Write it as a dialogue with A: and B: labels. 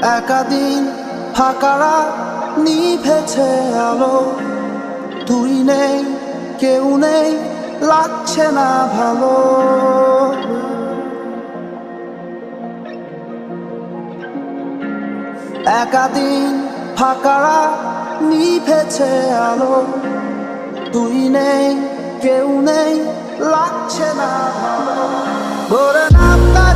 A: একাদিন ফাঁকারা নিভেছে আলো, তুই নেই কেউ নেই লাগছে না ভালো। একাদিন ফাঁকারা নিভেছে আলো, তুই নেই কেউ নেই লাগছে না ভালো। ভোরে নামটা